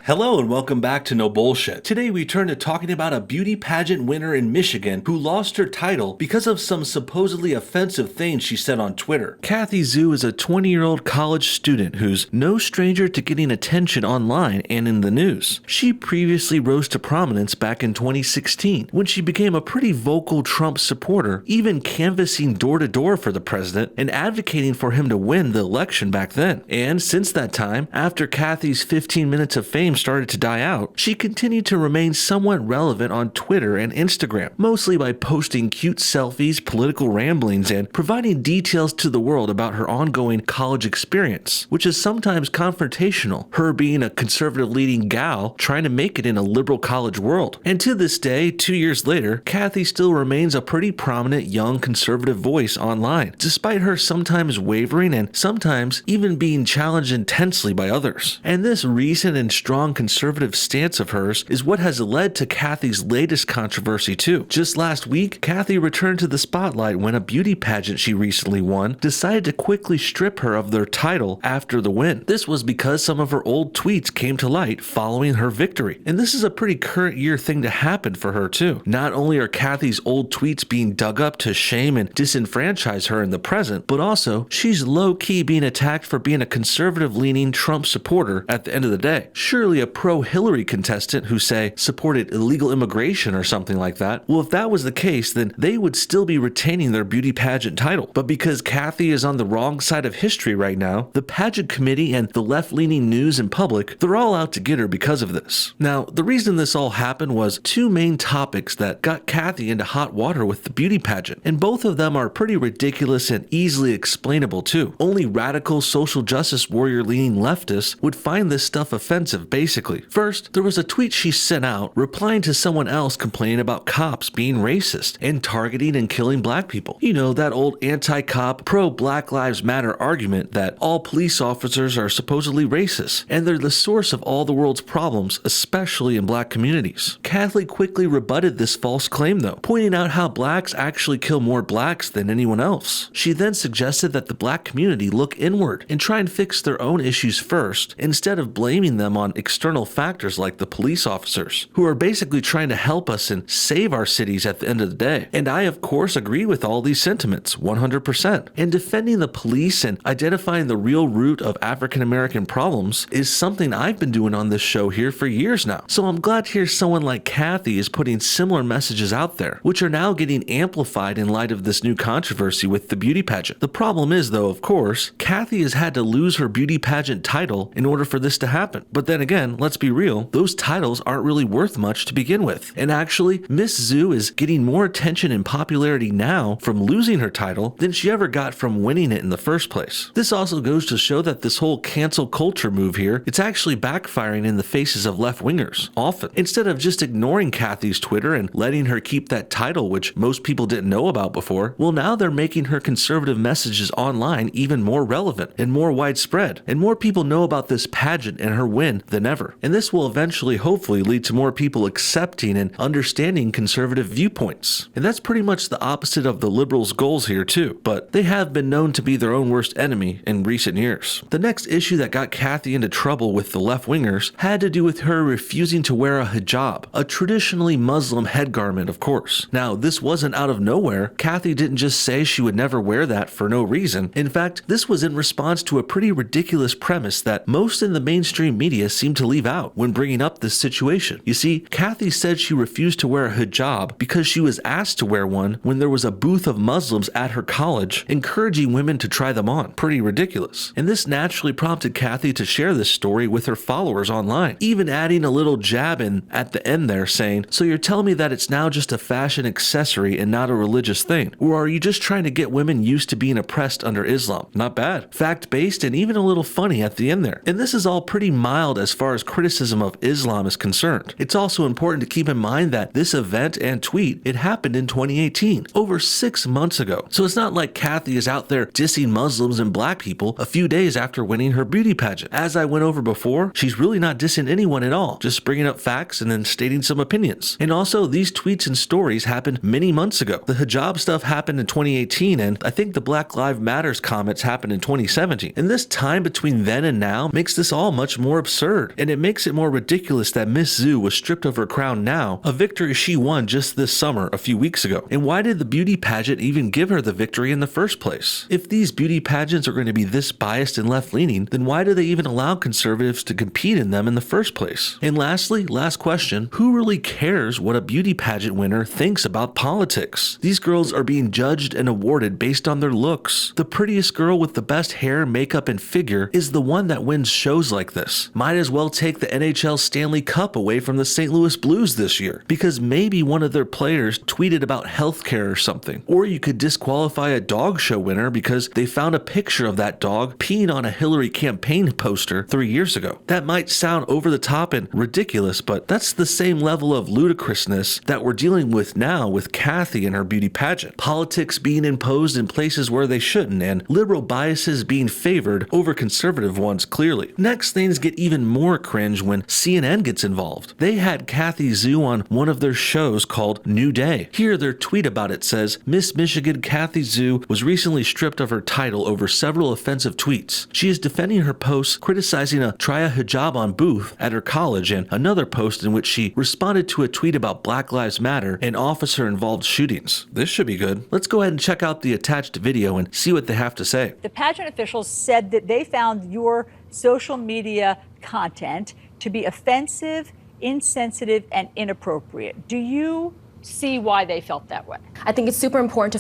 Hello and welcome back to No Bullshit. Today we turn to talking about a beauty pageant winner in Michigan who lost her title because of some supposedly offensive things she said on Twitter. Kathy Zhu is a 20-year-old college student who's no stranger to getting attention online and in the news. She previously rose to prominence back in 2016 when she became a pretty vocal Trump supporter, even canvassing door-to-door for the president and advocating for him to win the election back then. And since that time, after Kathy's 15 minutes of fame started to die out, she continued to remain somewhat relevant on Twitter and Instagram, mostly by posting cute selfies, political ramblings, and providing details to the world about her ongoing college experience, which is sometimes confrontational, her being a conservative-leaning gal trying to make it in a liberal college world. And to this day, 2 years later, Kathy still remains a pretty prominent young conservative voice online, despite her sometimes wavering and sometimes even being challenged intensely by others. And this recent and strong conservative stance of hers is what has led to Kathy's latest controversy too. Just last week, Kathy returned to the spotlight when a beauty pageant she recently won decided to quickly strip her of their title after the win. This was because some of her old tweets came to light following her victory. And this is a pretty current year thing to happen for her too. Not only are Kathy's old tweets being dug up to shame and disenfranchise her in the present, but also she's low-key being attacked for being a conservative-leaning Trump supporter at the end of the day. Surely a pro-Hillary contestant who, say, supported illegal immigration or something like that. Well, if that was the case, then they would still be retaining their beauty pageant title. But because Kathy is on the wrong side of history right now, the pageant committee and the left-leaning news and public, they're all out to get her because of this. Now, the reason this all happened was two main topics that got Kathy into hot water with the beauty pageant, and both of them are pretty ridiculous and easily explainable too. Only radical social justice warrior-leaning leftists would find this stuff offensive, basically. First, there was a tweet she sent out replying to someone else complaining about cops being racist and targeting and killing black people. You know, that old anti-cop, pro-Black Lives Matter argument that all police officers are supposedly racist, and they're the source of all the world's problems, especially in black communities. Kathy quickly rebutted this false claim though, pointing out how blacks actually kill more blacks than anyone else. She then suggested that the black community look inward and try and fix their own issues first, instead of blaming them on external factors like the police officers, who are basically trying to help us and save our cities at the end of the day. And I, of course, agree with all these sentiments, 100%. And defending the police and identifying the real root of African American problems is something I've been doing on this show here for years now. So I'm glad to hear someone like Kathy is putting similar messages out there, which are now getting amplified in light of this new controversy with the beauty pageant. The problem is, though, of course, Kathy has had to lose her beauty pageant title in order for this to happen. But then again, let's be real, those titles aren't really worth much to begin with. And actually, Miss Zhu is getting more attention and popularity now from losing her title than she ever got from winning it in the first place. This also goes to show that this whole cancel culture move here, it's actually backfiring in the faces of left-wingers, often. Instead of just ignoring Kathy's Twitter and letting her keep that title, which most people didn't know about before, well, now they're making her conservative messages online even more relevant and more widespread, and more people know about this pageant and her win than ever. And this will eventually, hopefully, lead to more people accepting and understanding conservative viewpoints. And that's pretty much the opposite of the liberals' goals here too, but they have been known to be their own worst enemy in recent years. The next issue that got Kathy into trouble with the left-wingers had to do with her refusing to wear a hijab, a traditionally Muslim head garment, of course. Now, this wasn't out of nowhere. Kathy didn't just say she would never wear that for no reason. In fact, this was in response to a pretty ridiculous premise that most in the mainstream media seem to leave out when bringing up this situation. You see, Kathy said she refused to wear a hijab because she was asked to wear one when there was a booth of Muslims at her college encouraging women to try them on. Pretty ridiculous. And this naturally prompted Kathy to share this story with her followers online, even adding a little jab in at the end there saying, "So you're telling me that it's now just a fashion accessory and not a religious thing? Or are you just trying to get women used to being oppressed under Islam?" Not bad. Fact-based and even a little funny at the end there. And this is all pretty mild as far as criticism of Islam is concerned. It's also important to keep in mind that this event and tweet, it happened in 2018, over 6 months ago. So it's not like Kathy is out there dissing Muslims and black people a few days after winning her beauty pageant. As I went over before, she's really not dissing anyone at all, just bringing up facts and then stating some opinions. And also, these tweets and stories happened many months ago. The hijab stuff happened in 2018, and I think the Black Lives Matters comments happened in 2017. And this time between then and now makes this all much more absurd. covered, and it makes it more ridiculous that Miss Zhu was stripped of her crown now, a victory she won just this summer a few weeks ago. And why did the beauty pageant even give her the victory in the first place? If these beauty pageants are going to be this biased and left-leaning, then why do they even allow conservatives to compete in them in the first place? And lastly, last question, who really cares what a beauty pageant winner thinks about politics? These girls are being judged and awarded based on their looks. The prettiest girl with the best hair, makeup, and figure is the one that wins shows like this. Might as well take the NHL Stanley Cup away from the St. Louis Blues this year, because maybe one of their players tweeted about healthcare or something. Or you could disqualify a dog show winner because they found a picture of that dog peeing on a Hillary campaign poster 3 years ago. That might sound over the top and ridiculous, but that's the same level of ludicrousness that we're dealing with now with Kathy and her beauty pageant. Politics being imposed in places where they shouldn't, and liberal biases being favored over conservative ones clearly. Next, things get even more cringe when CNN gets involved. They had Kathy Zhu on one of their shows called New Day. Here, their tweet about it says, Miss Michigan Kathy Zhu was recently stripped of her title over several offensive tweets. She is defending her posts criticizing a try a hijab on booth at her college and another post in which she responded to a tweet about Black Lives Matter and officer-involved shootings. This should be good. Let's go ahead and check out the attached video and see what they have to say. The pageant officials said that they found your social media content to be offensive, insensitive, and inappropriate. Do you see why they felt that way? I think it's super important to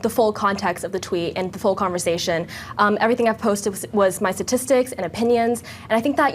the full context of the tweet and the full conversation. Everything I've posted was my statistics and opinions, and I think that,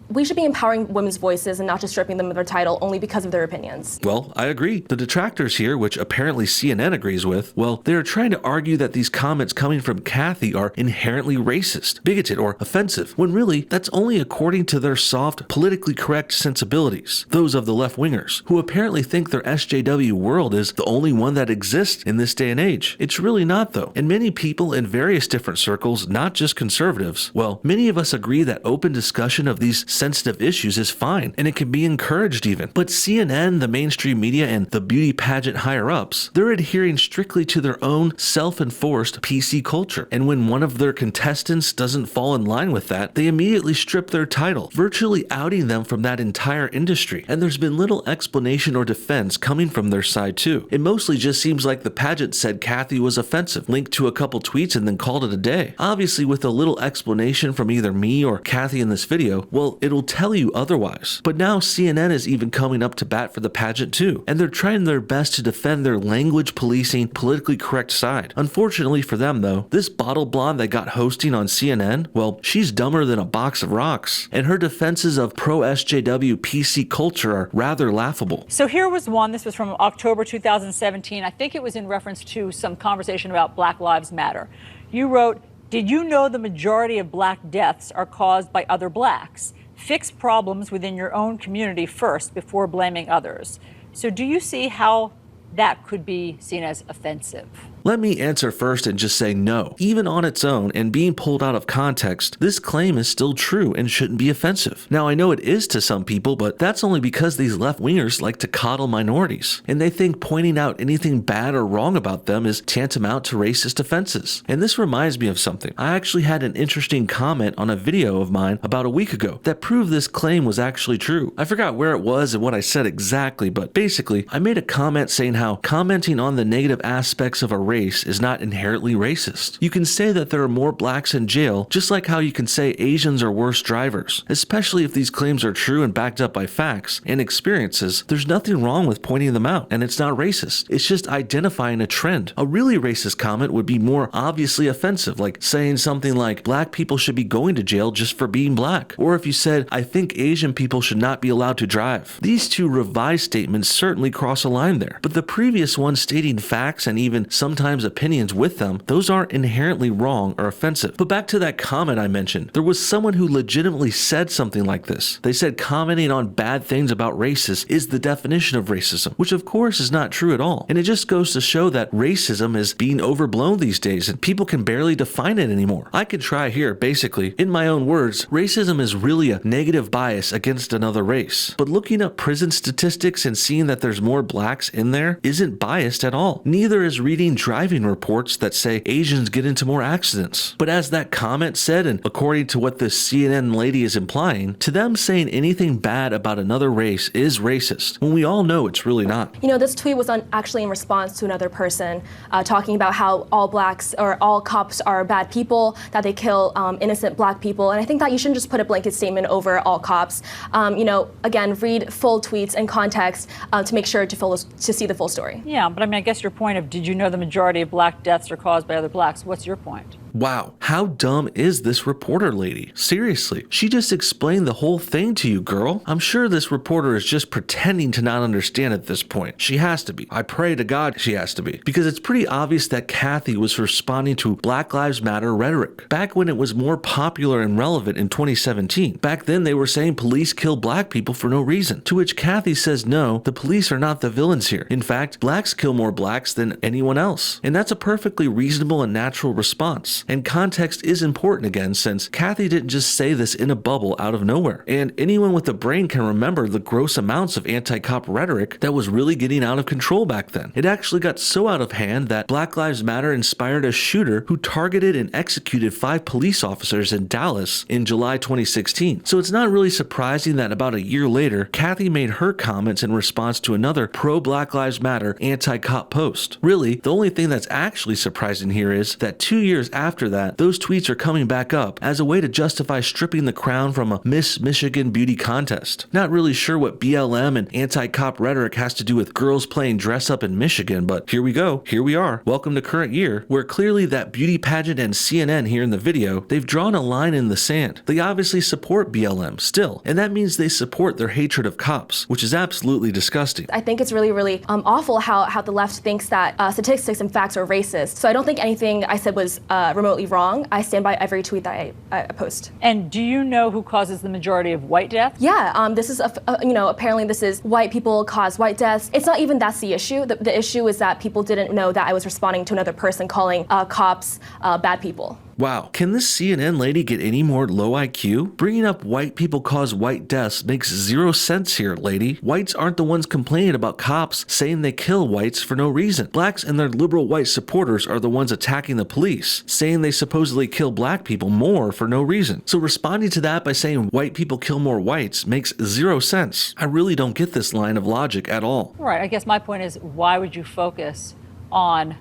we should be empowering women's voices and not just stripping them of their title only because of their opinions. Well, I agree. The detractors here, which apparently CNN agrees with, well, they're trying to argue that these comments coming from Kathy are inherently racist, bigoted, or offensive, when really, that's only according to their soft, politically correct sensibilities, those of the left-wingers, who apparently think their SJW world is the only one that exists in this day and age. It's really not, though. And many people in various different circles, not just conservatives, well, many of us agree that open discussion of these sensitive issues is fine, and it can be encouraged even. But CNN, the mainstream media, and the beauty pageant higher-ups, they're adhering strictly to their own self-enforced PC culture. And when one of their contestants doesn't fall in line with that, they immediately strip their title, virtually outing them from that entire industry. And there's been little explanation or defense coming from their side too. It mostly just seems like the pageant said Kathy was offensive, linked to a couple tweets, and then called it a day. Obviously, with a little explanation from either me or Kathy in this video, well, it'll tell you otherwise. But now CNN is even coming up to bat for the pageant too, and they're trying their best to defend their language policing, politically correct side. Unfortunately for them though, this bottle blonde that got hosting on CNN, well, she's dumber than a box of rocks, and her defenses of pro-SJW PC culture are rather laughable. So here was one, this was from October 2017. I think it was in reference to some conversation about Black Lives Matter. You wrote, "Did you know the majority of black deaths are caused by other blacks? Fix problems within your own community first before blaming others." So do you see how that could be seen as offensive? Let me answer first and just say no. Even on its own and being pulled out of context, this claim is still true and shouldn't be offensive. Now, I know it is to some people, but that's only because these left-wingers like to coddle minorities, and they think pointing out anything bad or wrong about them is tantamount to racist offenses. And this reminds me of something. I actually had an interesting comment on a video of mine about a week ago that proved this claim was actually true. I forgot where it was and what I said exactly, but basically, I made a comment saying how commenting on the negative aspects of a race is not inherently racist. You can say that there are more blacks in jail, just like how you can say Asians are worse drivers. Especially if these claims are true and backed up by facts and experiences, there's nothing wrong with pointing them out, and it's not racist. It's just identifying a trend. A really racist comment would be more obviously offensive, like saying something like, black people should be going to jail just for being black. Or if you said, I think Asian people should not be allowed to drive. These two revised statements certainly cross a line there. But the previous one stating facts and even sometimes opinions with them, those aren't inherently wrong or offensive. But back to that comment I mentioned, there was someone who legitimately said something like this. They said commenting on bad things about races is the definition of racism, which of course is not true at all. And it just goes to show that racism is being overblown these days and people can barely define it anymore. I could try here, basically, in my own words, racism is really a negative bias against another race. But looking up prison statistics and seeing that there's more blacks in there isn't biased at all. Neither is reading dry driving reports that say Asians get into more accidents. But as that comment said, and according to what this CNN lady is implying, to them saying anything bad about another race is racist, when we all know it's really not. You know, this tweet was actually in response to another person talking about how all blacks or all cops are bad people, that they kill innocent black people. And I think that you shouldn't just put a blanket statement over all cops. You know, again, read full tweets and context to make sure to see the full story. Yeah, but I mean, I guess your point of, did you know the majority of black deaths are caused by other blacks? What's your point? Wow, how dumb is this reporter lady? Seriously, she just explained the whole thing to you, girl. I'm sure this reporter is just pretending to not understand at this point. She has to be. I pray to God she has to be. Because it's pretty obvious that Kathy was responding to Black Lives Matter rhetoric, back when it was more popular and relevant in 2017. Back then they were saying police kill black people for no reason, to which Kathy says no, the police are not the villains here. In fact, blacks kill more blacks than anyone else. And that's a perfectly reasonable and natural response. And context is important again, since Kathy didn't just say this in a bubble out of nowhere. And anyone with a brain can remember the gross amounts of anti-cop rhetoric that was really getting out of control back then. It actually got so out of hand that Black Lives Matter inspired a shooter who targeted and executed 5 police officers in Dallas in July 2016. So it's not really surprising that about a year later, Kathy made her comments in response to another pro-Black Lives Matter anti-cop post. Really, the only thing that's actually surprising here is that 2 years after that, those tweets are coming back up as a way to justify stripping the crown from a Miss Michigan beauty contest. Not really sure what BLM and anti-cop rhetoric has to do with girls playing dress up in Michigan, but here we go, here we are. Welcome to current year, where clearly that beauty pageant and CNN here in the video, they've drawn a line in the sand. They obviously support BLM still, and that means they support their hatred of cops, which is absolutely disgusting. I think it's really awful how the left thinks that statistics and facts are racist. So I don't think anything I said was remotely wrong. I stand by every tweet that I post. And do you know who causes the majority of white deaths? Yeah, this is, you know, apparently this is white people cause white deaths. It's not even that's the issue. The issue is that people didn't know that I was responding to another person calling cops bad people. Wow, can this CNN lady get any more low IQ? Bringing up white people cause white deaths makes zero sense here, lady. Whites aren't the ones complaining about cops saying they kill whites for no reason. Blacks and their liberal white supporters are the ones attacking the police, saying they supposedly kill black people more for no reason. So responding to that by saying white people kill more whites makes zero sense. I really don't get this line of logic at all. Right, I guess my point is, why would you focus on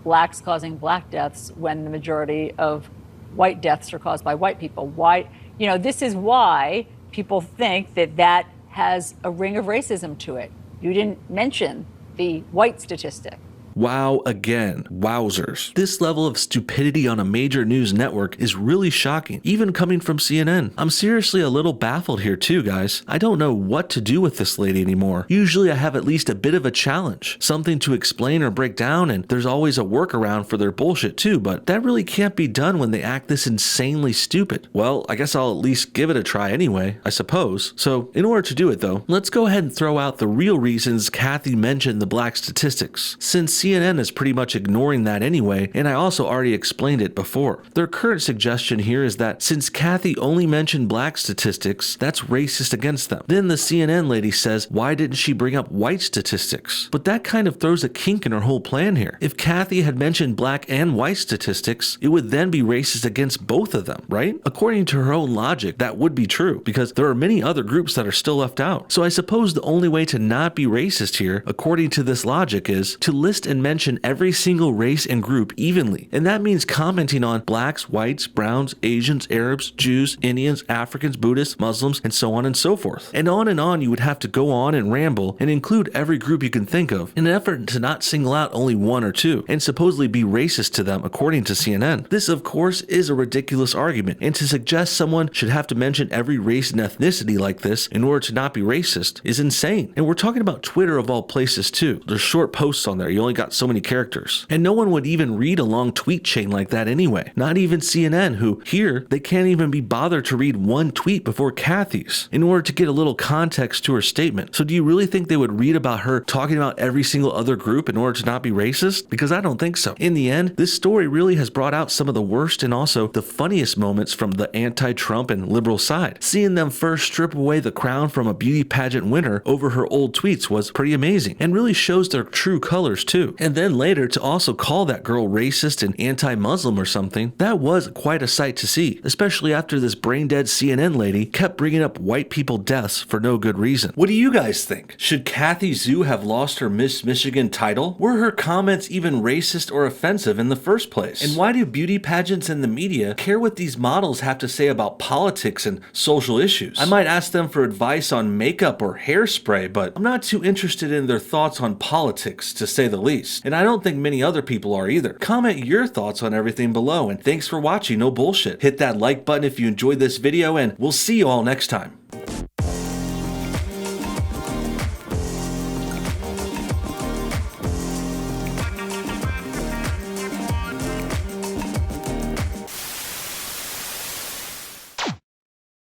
blacks causing black deaths when the majority of white deaths are caused by white people? Why, you know, this is why people think that that has a ring of racism to it. You didn't mention the white statistic. Wow again. Wowzers. This level of stupidity on a major news network is really shocking, even coming from CNN. I'm seriously a little baffled here too, guys. I don't know what to do with this lady anymore. Usually I have at least a bit of a challenge, something to explain or break down, and there's always a workaround for their bullshit too, but that really can't be done when they act this insanely stupid. Well, I guess I'll at least give it a try anyway, I suppose. So in order to do it though, let's go ahead and throw out the real reasons Kathy mentioned the black statistics, since CNN is pretty much ignoring that anyway, and I also already explained it before. Their current suggestion here is that since Kathy only mentioned black statistics, that's racist against them. Then the CNN lady says, why didn't she bring up white statistics? But that kind of throws a kink in her whole plan here. If Kathy had mentioned black and white statistics, it would then be racist against both of them, right? According to her own logic, that would be true, because there are many other groups that are still left out. So I suppose the only way to not be racist here, according to this logic, is to list and mention every single race and group evenly. And that means commenting on blacks, whites, browns, Asians, Arabs, Jews, Indians, Africans, Buddhists, Muslims, and so on and so forth. And on you would have to go on and ramble and include every group you can think of in an effort to not single out only one or two and supposedly be racist to them according to CNN. This of course is a ridiculous argument, and to suggest someone should have to mention every race and ethnicity like this in order to not be racist is insane. And we're talking about Twitter of all places too. There's short posts on there, you only got so many characters. And no one would even read a long tweet chain like that anyway. Not even CNN, who here, they can't even be bothered to read one tweet before Kathy's in order to get a little context to her statement. So do you really think they would read about her talking about every single other group in order to not be racist? Because I don't think so. In the end, this story really has brought out some of the worst and also the funniest moments from the anti-Trump and liberal side. Seeing them first strip away the crown from a beauty pageant winner over her old tweets was pretty amazing, and really shows their true colors too. Zhu. And then later to also call that girl racist and anti-Muslim or something, that was quite a sight to see, especially after this brain-dead CNN lady kept bringing up white people deaths for no good reason. What do you guys think? Should Kathy Zhu have lost her Miss Michigan title? Were her comments even racist or offensive in the first place? And why do beauty pageants and the media care what these models have to say about politics and social issues? I might ask them for advice on makeup or hairspray, but I'm not too interested in their thoughts on politics, to say the least. And I don't think many other people are either. Comment your thoughts on everything below, and thanks for watching No Bullshit. Hit that like button if you enjoyed this video, and we'll see you all next time.